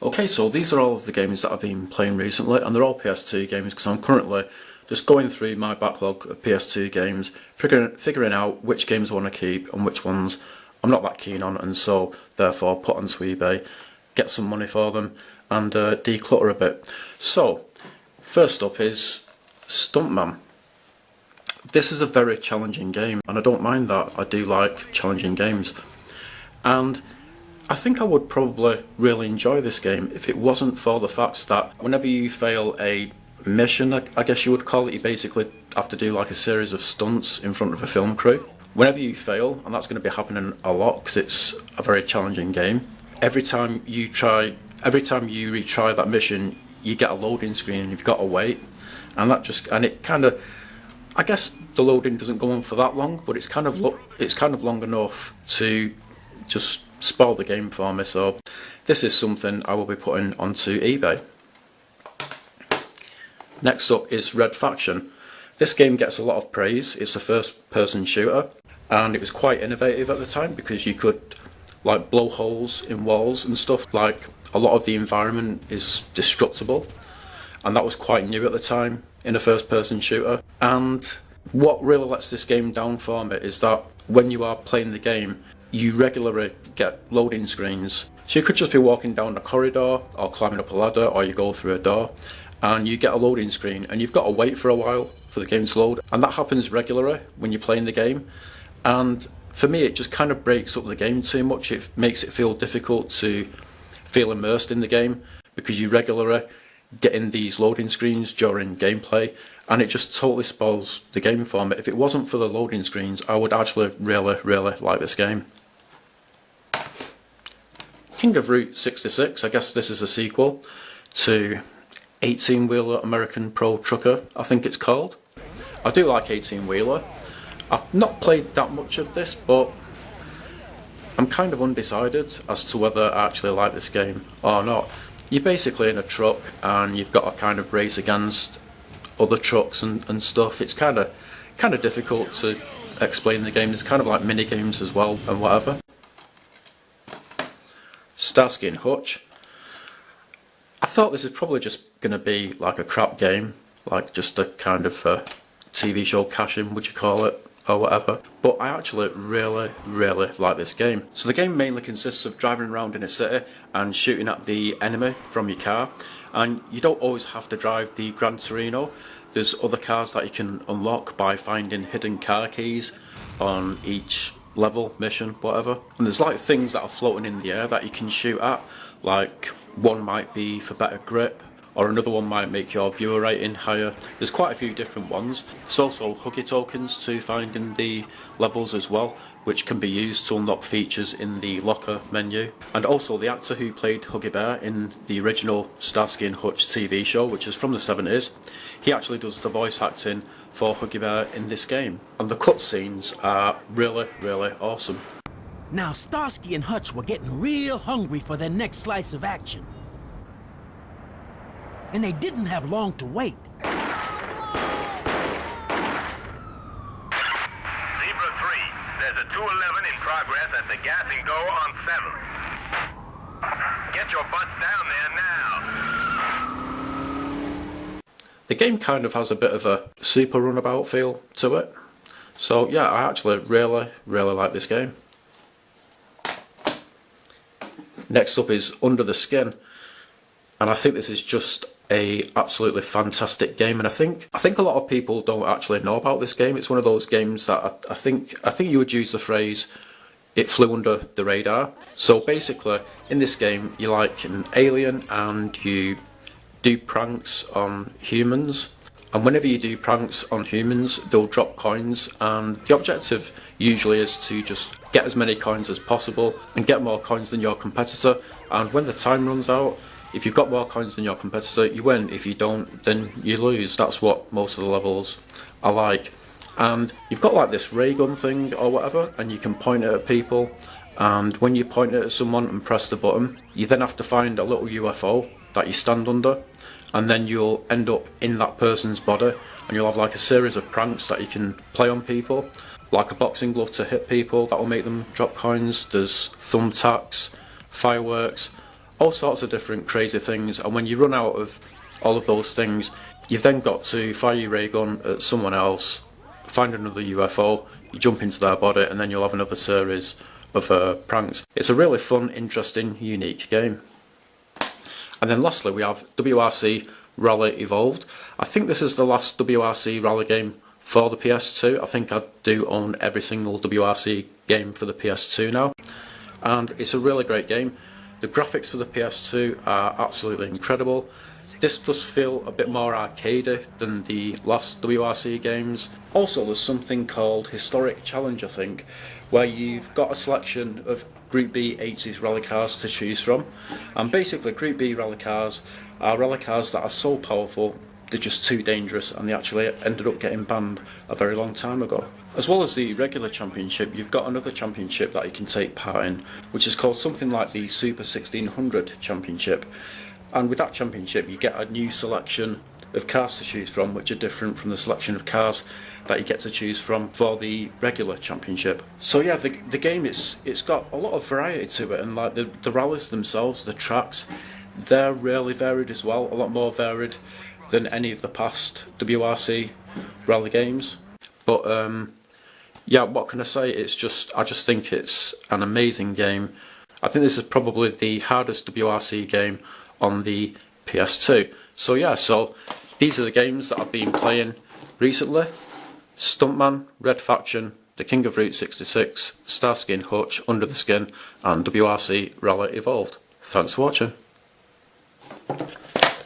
Okay, so these are all of the games that I've been playing recently, and they're all PS2 games because I'm currently just going through my backlog of PS2 games, figuring out which games I want to keep and which ones I'm not that keen on, and so therefore put onto eBay, get some money for them, and declutter a bit. So, first up is Stuntman. This is a very challenging game, and I don't mind that. I do like challenging games. And I think I would probably really enjoy this game if it wasn't for the fact that whenever you fail a mission, I guess you would call it, you basically have to do like a series of stunts in front of a film crew. Whenever you fail, and that's going to be happening a lot because it's a very challenging game, every time you retry that mission, you get a loading screen and you've got to wait, and it kind of, I guess the loading doesn't go on for that long, but it's kind of long enough to just spoil the game for me. So this is something I will be putting onto eBay. Next up is Red Faction. This game gets a lot of praise. It's a first-person shooter, and it was quite innovative at the time because you could like blow holes in walls and stuff. Like, a lot of the environment is destructible, and that was quite new at the time in a first-person shooter. And what really lets this game down for me is that when you are playing the game, you regularly get loading screens. So you could just be walking down a corridor or climbing up a ladder, or you go through a door and you get a loading screen and you've got to wait for a while for the game to load, and that happens regularly when you're playing the game. And for me, it just kind of breaks up the game too much. It makes it feel difficult to feel immersed in the game because you regularly get in these loading screens during gameplay, and it just totally spoils the game for me. If it wasn't for the loading screens, I would actually really like this game. King of Route 66, I guess this is a sequel to 18-wheeler American Pro Trucker, I think it's called. I do like 18-wheeler. I've not played that much of this, but I'm kind of undecided as to whether I actually like this game or not. You're basically in a truck and you've got to kind of race against other trucks and stuff. It's kind of difficult to explain the game. There's kind of like mini games as well and whatever. Starsky Hutch. I thought this is probably just going to be like a crap game, like just a kind of TV show cash-in, would you call it, or whatever. But I actually really like this game. So the game mainly consists of driving around in a city and shooting at the enemy from your car. And you don't always have to drive the Gran Torino. There's other cars that you can unlock by finding hidden car keys on each level, mission, whatever. And there's like things that are floating in the air that you can shoot at. Like, one might be for better grip, or another one might make your viewer rating higher. There's quite a few different ones. There's also huggy tokens to find in the levels as well, which can be used to unlock features in the locker menu. And also the actor who played Huggy Bear in the original Starsky and Hutch TV show, which is from the 70s, he actually does the voice acting for Huggy Bear in this game. And the cutscenes are really awesome. Now Starsky and Hutch were getting real hungry for their next slice of action. And they didn't have long to wait. Zebra 3, there's a 211 in progress at the Gas and Go on 7th. Get your butts down there now. The game kind of has a bit of a super runabout feel to it. So yeah, I actually really like this game. Next up is Under the Skin. And I think this is just a absolutely fantastic game, and I think a lot of people don't actually know about this game. It's one of those games that I think you would use the phrase, it flew under the radar. So basically, in this game, you're like an alien and you do pranks on humans. And whenever you do pranks on humans, they'll drop coins, and the objective usually is to just get as many coins as possible and get more coins than your competitor. And when the time runs out, if you've got more coins than your competitor, you win. If you don't, then you lose. That's what most of the levels are like. And you've got like this ray gun thing or whatever, and you can point it at people. And when you point it at someone and press the button, you then have to find a little UFO that you stand under, and then you'll end up in that person's body, and you'll have like a series of pranks that you can play on people, like a boxing glove to hit people that will make them drop coins. There's thumbtacks, fireworks, all sorts of different crazy things, and when you run out of all of those things, you've then got to fire your ray gun at someone else, find another UFO, you jump into their body, and then you'll have another series of pranks. It's a really fun, interesting, unique game. And then lastly we have WRC Rally Evolved. I think this is the last WRC Rally game for the PS2. I think I do own every single WRC game for the PS2 now, and it's a really great game. The graphics for the PS2 are absolutely incredible. This does feel a bit more arcadey than the last WRC games. Also, there's something called Historic Challenge, I think, where you've got a selection of Group B 80s rally cars to choose from. And basically, Group B rally cars are rally cars that are so powerful, they're just too dangerous, and they actually ended up getting banned a very long time ago. As well as the regular championship, you've got another championship that you can take part in, which is called something like the Super 1600 Championship. And with that championship you get a new selection of cars to choose from, which are different from the selection of cars that you get to choose from for the regular championship. So yeah, the game, it's got a lot of variety to it, and like the rallies themselves, the tracks, they're really varied as well, a lot more varied than any of the past WRC rally games. But yeah, what can I say? I just think it's an amazing game. I think this is probably the hardest WRC game on the PS2. So yeah, so these are the games that I've been playing recently: Stuntman, Red Faction, The King of Route 66, Starsky Hutch, Under the Skin, and WRC Rally Evolved. Thanks for watching.